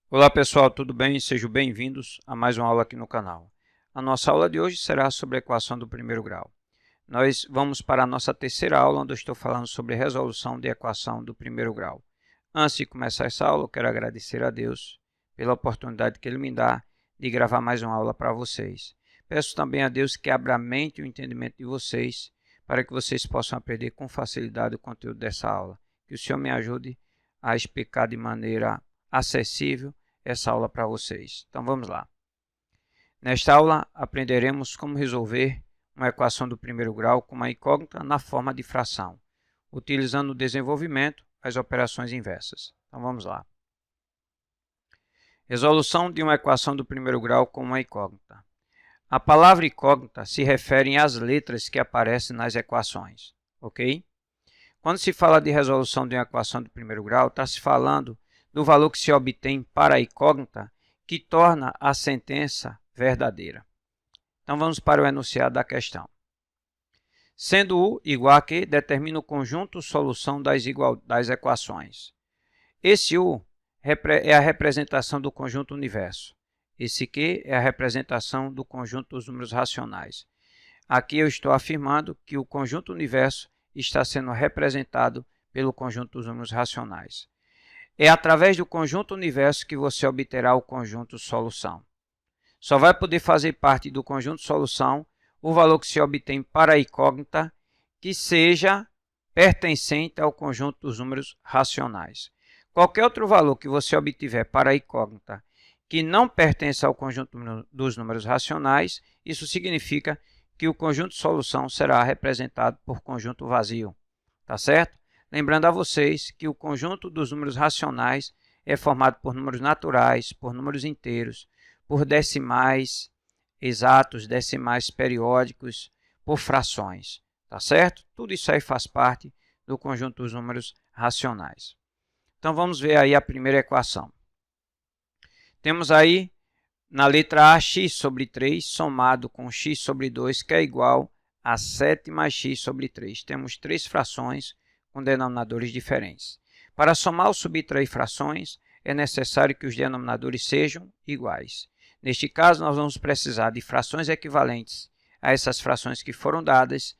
Olá pessoal, tudo bem? Sejam bem-vindos a mais uma aula aqui no canal. A nossa aula de hoje será sobre a equação do primeiro grau. Nós vamos para a nossa terceira aula, onde eu estou falando sobre resolução de equação do primeiro grau. Antes de começar essa aula, eu quero agradecer a Deus pela oportunidade que Ele me dá de gravar mais uma aula para vocês. Peço também a Deus que abra a mente e o entendimento de vocês, para que vocês possam aprender com facilidade o conteúdo dessa aula. Que o Senhor me ajude a explicar de maneira acessível essa aula para vocês. Então vamos lá. Nesta aula aprenderemos como resolver uma equação do primeiro grau com uma incógnita na forma de fração, utilizando no desenvolvimento as operações inversas. Então vamos lá. Resolução de uma equação do primeiro grau com uma incógnita. A palavra incógnita se refere às letras que aparecem nas equações, ok? Quando se fala de resolução de uma equação do primeiro grau, está se falando do valor que se obtém para a incógnita que torna a sentença verdadeira. Então vamos para o enunciado da questão. Sendo U igual a Q, determina o conjunto solução das equações. Esse U é a representação do conjunto universo. Esse Q é a representação do conjunto dos números racionais. Aqui eu estou afirmando que o conjunto universo está sendo representado pelo conjunto dos números racionais. É através do conjunto universo que você obterá o conjunto solução. Só vai poder fazer parte do conjunto solução o valor que se obtém para a incógnita que seja pertencente ao conjunto dos números racionais. Qualquer outro valor que você obtiver para a incógnita que não pertence ao conjunto dos números racionais, isso significa que o conjunto solução será representado por conjunto vazio. Tá certo? Lembrando a vocês que o conjunto dos números racionais é formado por números naturais, por números inteiros, por decimais exatos, decimais periódicos, por frações. Tá certo? Tudo isso aí faz parte do conjunto dos números racionais. Então vamos ver aí a primeira equação. Temos aí na letra A x sobre 3 somado com x sobre 2, que é igual a 7 mais x sobre 3. Temos três frações com denominadores diferentes. Para somar ou subtrair frações, é necessário que os denominadores sejam iguais. Neste caso, nós vamos precisar de frações equivalentes a essas frações que foram dadas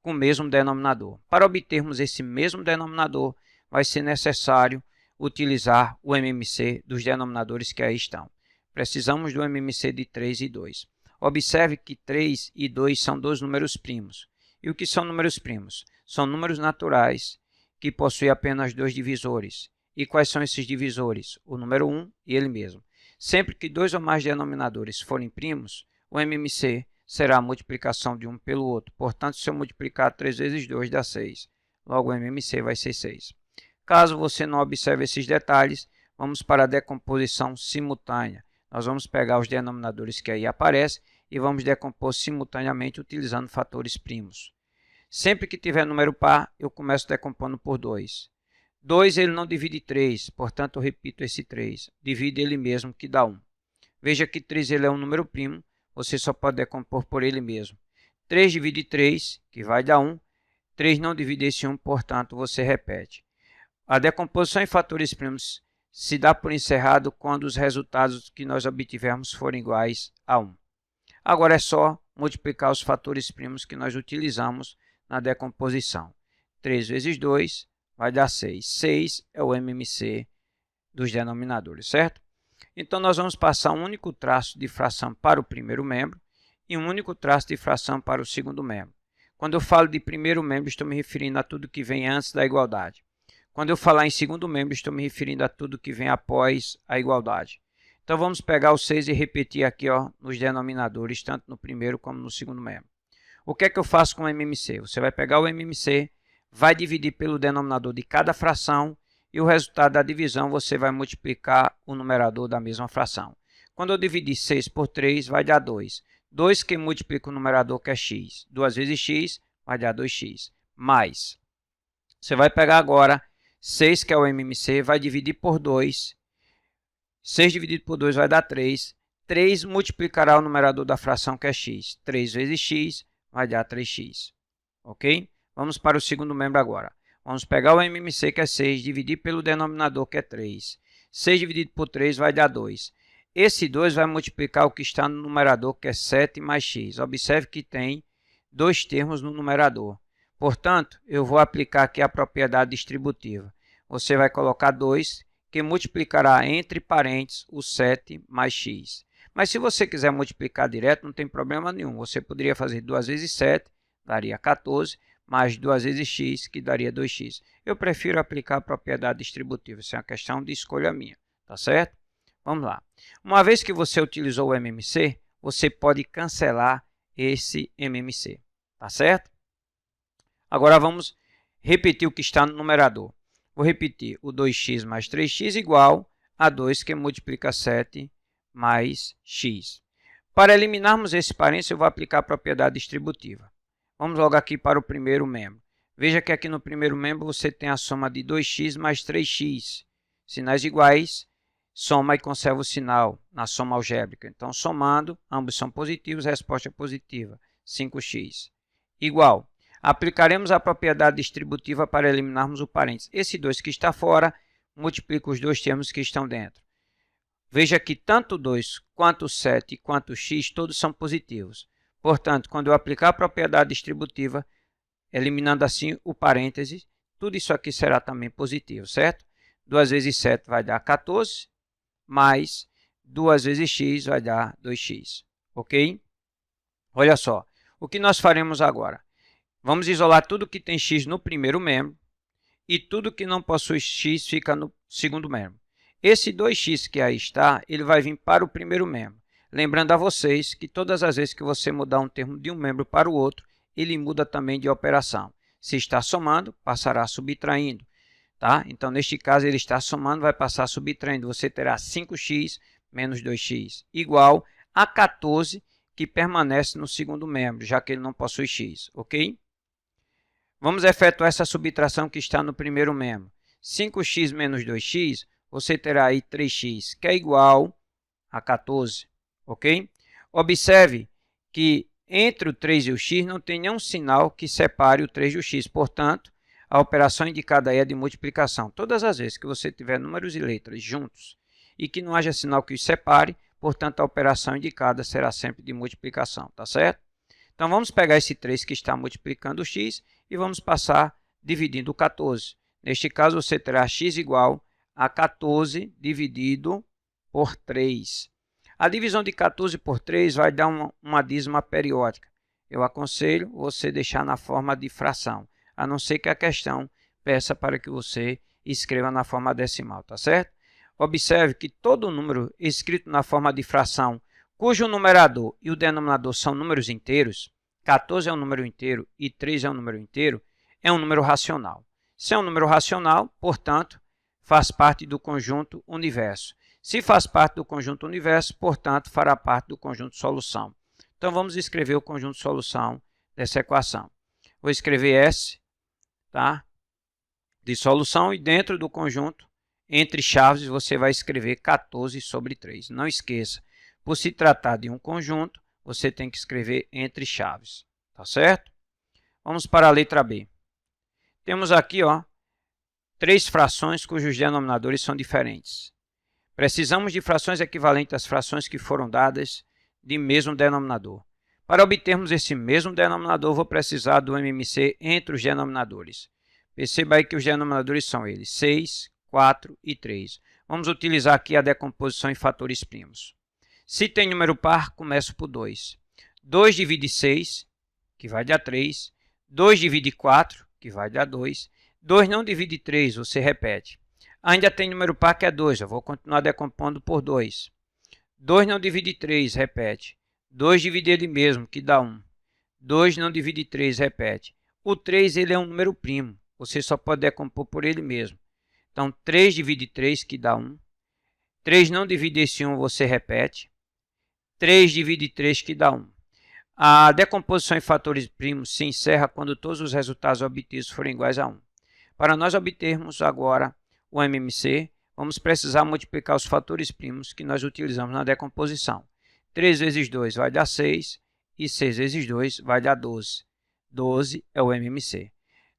com o mesmo denominador. Para obtermos esse mesmo denominador, vai ser necessário utilizar o MMC dos denominadores que aí estão. Precisamos do MMC de 3 e 2. Observe que 3 e 2 são dois números primos. E o que são números primos? São números naturais que possuem apenas dois divisores. E quais são esses divisores? O número 1 e ele mesmo. Sempre que dois ou mais denominadores forem primos, o MMC será a multiplicação de um pelo outro. Portanto, se eu multiplicar 3 vezes 2 dá 6. Logo, o MMC vai ser 6. Caso você não observe esses detalhes, vamos para a decomposição simultânea. Nós vamos pegar os denominadores que aí aparecem e vamos decompor simultaneamente utilizando fatores primos. Sempre que tiver número par, eu começo decompondo por 2. 2 ele não divide 3, portanto eu repito esse 3. Divide ele mesmo, que dá 1. Veja que 3 ele é um número primo, você só pode decompor por ele mesmo. 3 divide 3, que vai dar 1. 3 não divide esse 1, portanto você repete. A decomposição em fatores primos se dá por encerrado quando os resultados que nós obtivermos forem iguais a 1. Agora é só multiplicar os fatores primos que nós utilizamos na decomposição. 3 vezes 2 vai dar 6. 6 é o MMC dos denominadores, certo? Então, nós vamos passar um único traço de fração para o primeiro membro e um único traço de fração para o segundo membro. Quando eu falo de primeiro membro, estou me referindo a tudo que vem antes da igualdade. Quando eu falar em segundo membro, estou me referindo a tudo que vem após a igualdade. Então, vamos pegar o 6 e repetir aqui nos denominadores, tanto no primeiro como no segundo membro. O que é que eu faço com o MMC? Você vai pegar o MMC, vai dividir pelo denominador de cada fração e o resultado da divisão você vai multiplicar o numerador da mesma fração. Quando eu dividir 6 por 3, vai dar 2. 2 que multiplica o numerador, que é x. 2 vezes x vai dar 2x. Mais. Você vai pegar agora 6, que é o MMC, vai dividir por 2. 6 dividido por 2 vai dar 3. 3 multiplicará o numerador da fração, que é x. 3 vezes x vai dar 3x. Ok? Vamos para o segundo membro agora. Vamos pegar o MMC, que é 6, dividir pelo denominador, que é 3. 6 dividido por 3 vai dar 2. Esse 2 vai multiplicar o que está no numerador, que é 7 mais x. Observe que tem dois termos no numerador. Portanto, eu vou aplicar aqui a propriedade distributiva. Você vai colocar 2, que multiplicará entre parênteses o 7 mais x. Mas se você quiser multiplicar direto, não tem problema nenhum. Você poderia fazer 2 vezes 7, daria 14, mais 2 vezes x, que daria 2x. Eu prefiro aplicar a propriedade distributiva. Isso é uma questão de escolha minha, tá certo? Vamos lá. Uma vez que você utilizou o MMC, você pode cancelar esse MMC, tá certo? Agora vamos repetir o que está no numerador. Vou repetir o 2x mais 3x igual a 2, que multiplica 7 mais x. Para eliminarmos esse parênteses, eu vou aplicar a propriedade distributiva. Vamos logo aqui para o primeiro membro. Veja que aqui no primeiro membro você tem a soma de 2x mais 3x. Sinais iguais, soma e conserva o sinal na soma algébrica. Então, somando, ambos são positivos, a resposta é positiva, 5x. Igual. Aplicaremos a propriedade distributiva para eliminarmos o parênteses. Esse 2 que está fora, multiplica os dois termos que estão dentro. Veja que tanto 2 quanto 7 quanto x, todos são positivos. Portanto, quando eu aplicar a propriedade distributiva, eliminando assim o parêntese, tudo isso aqui será também positivo, certo? 2 vezes 7 vai dar 14, mais 2 vezes x vai dar 2x, ok? Olha só, o que nós faremos agora? Vamos isolar tudo que tem x no primeiro membro e tudo que não possui x fica no segundo membro. Esse 2x que aí está, ele vai vir para o primeiro membro. Lembrando a vocês que todas as vezes que você mudar um termo de um membro para o outro, ele muda também de operação. Se está somando, passará subtraindo. Tá? Então, neste caso, ele está somando, vai passar subtraindo. Você terá 5x menos 2x igual a 14, que permanece no segundo membro, já que ele não possui x. Ok? Vamos efetuar essa subtração que está no primeiro membro. 5x menos 2x, você terá aí 3x, que é igual a 14. Ok? Observe que entre o 3 e o x não tem nenhum sinal que separe o 3 do x. Portanto, a operação indicada aí é de multiplicação. Todas as vezes que você tiver números e letras juntos e que não haja sinal que os separe, portanto, a operação indicada será sempre de multiplicação. Tá certo? Então, vamos pegar esse 3 que está multiplicando o x e vamos passar dividindo o 14. Neste caso, você terá x igual a 14 dividido por 3. A divisão de 14 por 3 vai dar uma dízima periódica. Eu aconselho você deixar na forma de fração, a não ser que a questão peça para que você escreva na forma decimal, tá certo? Observe que todo número escrito na forma de fração, cujo numerador e o denominador são números inteiros, 14 é um número inteiro e 3 é um número inteiro, é um número racional. Se é um número racional, portanto, faz parte do conjunto universo. Se faz parte do conjunto universo, portanto, fará parte do conjunto solução. Então, vamos escrever o conjunto solução dessa equação. Vou escrever S, tá? De solução, e dentro do conjunto, entre chaves, você vai escrever 14 sobre 3. Não esqueça, por se tratar de um conjunto, você tem que escrever entre chaves, tá certo? Vamos para a letra B. Temos aqui, ó, 3 frações cujos denominadores são diferentes. Precisamos de frações equivalentes às frações que foram dadas de mesmo denominador. Para obtermos esse mesmo denominador, vou precisar do MMC entre os denominadores. Perceba aí que os denominadores são eles, 6, 4 e 3. Vamos utilizar aqui a decomposição em fatores primos. Se tem número par, começo por 2. 2 divide 6, que vai dar 3. 2 divide 4, que vai dar 2. 2 não divide 3, você repete. Ainda tem número par que é 2, eu vou continuar decompondo por 2. 2 não divide 3, repete. 2 divide ele mesmo, que dá 1. 2 não divide 3, repete. O 3 ele é um número primo, você só pode decompor por ele mesmo. Então, 3 divide 3, que dá 1. 3 não divide esse 1, você repete. 3 divide 3, que dá 1. A decomposição em fatores primos se encerra quando todos os resultados obtidos forem iguais a 1. Para nós obtermos agora o MMC, vamos precisar multiplicar os fatores primos que nós utilizamos na decomposição. 3 vezes 2 vai dar 6 e 6 vezes 2 vai dar 12. 12 é o MMC.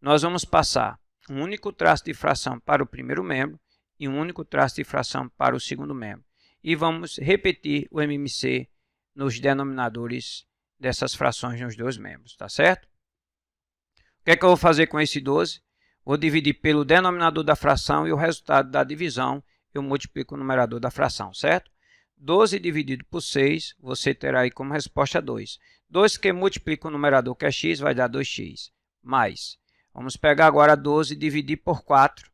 Nós vamos passar um único traço de fração para o primeiro membro e um único traço de fração para o segundo membro. E vamos repetir o MMC nos denominadores dessas frações nos dois membros, tá certo? O que é que eu vou fazer com esse 12? Vou dividir pelo denominador da fração e o resultado da divisão eu multiplico o numerador da fração, certo? 12 dividido por 6, você terá aí como resposta 2. 2 que multiplica o numerador, que é x, vai dar 2x. Mais, vamos pegar agora 12 e dividir por 4.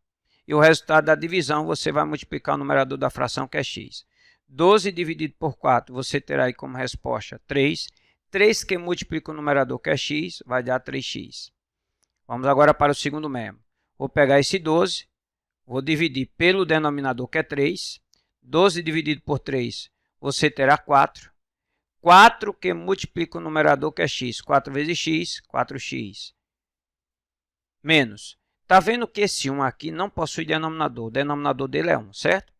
E o resultado da divisão, você vai multiplicar o numerador da fração, que é x. 12 dividido por 4, você terá aí como resposta 3. 3 que multiplica o numerador, que é x, vai dar 3x. Vamos agora para o segundo membro. Vou pegar esse 12, vou dividir pelo denominador, que é 3. 12 dividido por 3, você terá 4. 4 que multiplica o numerador, que é x. 4 vezes x, 4x. Menos. Está vendo que esse 1 aqui não possui denominador. O denominador dele é 1, certo?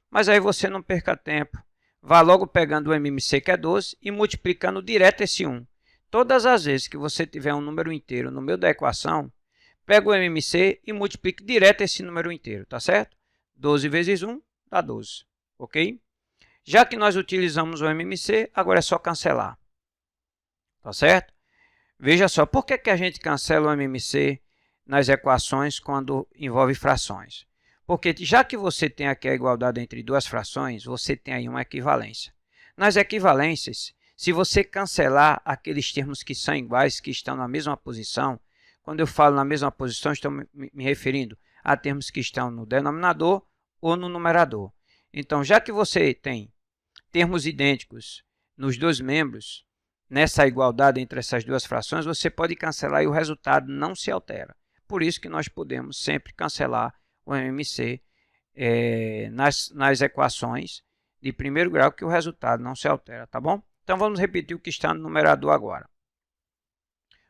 Mas aí você não perca tempo. Vá logo pegando o MMC, que é 12, e multiplicando direto esse 1. Todas as vezes que você tiver um número inteiro no meio da equação, pega o MMC e multiplique direto esse número inteiro, tá certo? 12 vezes 1 dá 12, ok? Já que nós utilizamos o MMC, agora é só cancelar, tá certo? Veja só, por que a gente cancela o MMC nas equações quando envolve frações? Porque já que você tem aqui a igualdade entre duas frações, você tem aí uma equivalência. Nas equivalências, se você cancelar aqueles termos que são iguais, que estão na mesma posição, quando eu falo na mesma posição, estou me referindo a termos que estão no denominador ou no numerador. Então, já que você tem termos idênticos nos dois membros, nessa igualdade entre essas duas frações, você pode cancelar e o resultado não se altera. Por isso que nós podemos sempre cancelar o MMC nas equações de primeiro grau, que o resultado não se altera, tá bom? Então, vamos repetir o que está no numerador agora.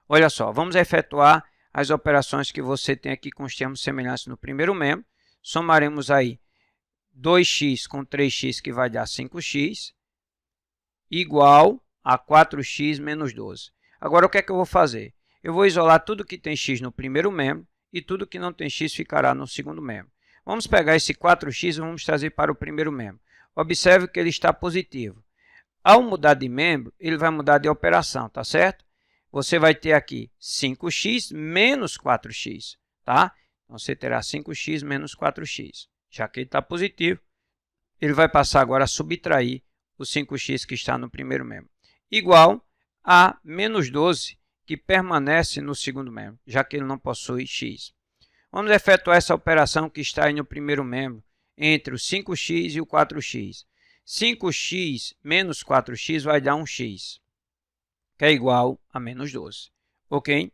Olha só, vamos efetuar as operações que você tem aqui com os termos semelhantes no primeiro membro. Somaremos aí 2x com 3x, que vai dar 5x, igual a 4x menos 12. Agora, o que é que eu vou fazer? Eu vou isolar tudo que tem x no primeiro membro e tudo que não tem x ficará no segundo membro. Vamos pegar esse 4x e vamos trazer para o primeiro membro. Observe que ele está positivo. Ao mudar de membro, ele vai mudar de operação, tá certo? Você vai ter aqui 5x menos 4x, tá? Então, você terá 5x menos 4x. Já que ele está positivo, ele vai passar agora a subtrair o 5x que está no primeiro membro. Igual a menos 12, que permanece no segundo membro, já que ele não possui x. Vamos efetuar essa operação que está aí no primeiro membro, entre o 5x e o 4x. 5x menos 4x vai dar 1x, que é igual a menos 12. Ok?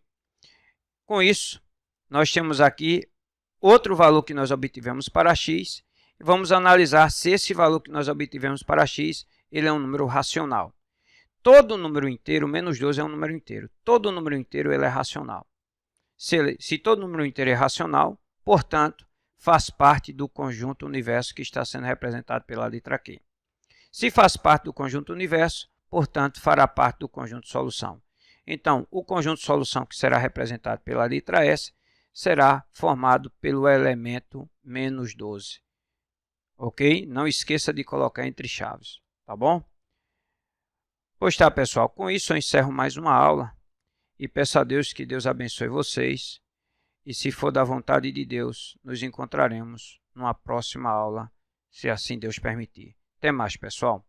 Com isso, nós temos aqui outro valor que nós obtivemos para x. E vamos analisar se esse valor que nós obtivemos para x ele é um número racional. Todo número inteiro, menos 12 é um número inteiro. Todo número inteiro ele é racional. Se todo número inteiro é racional, portanto, faz parte do conjunto universo que está sendo representado pela letra Q. Se faz parte do conjunto universo, portanto, fará parte do conjunto solução. Então, o conjunto solução que será representado pela letra S será formado pelo elemento menos 12. Ok? Não esqueça de colocar entre chaves, tá bom? Pois tá, pessoal, com isso eu encerro mais uma aula e peço a Deus que Deus abençoe vocês. E se for da vontade de Deus, nos encontraremos numa próxima aula, se assim Deus permitir. Até mais, pessoal.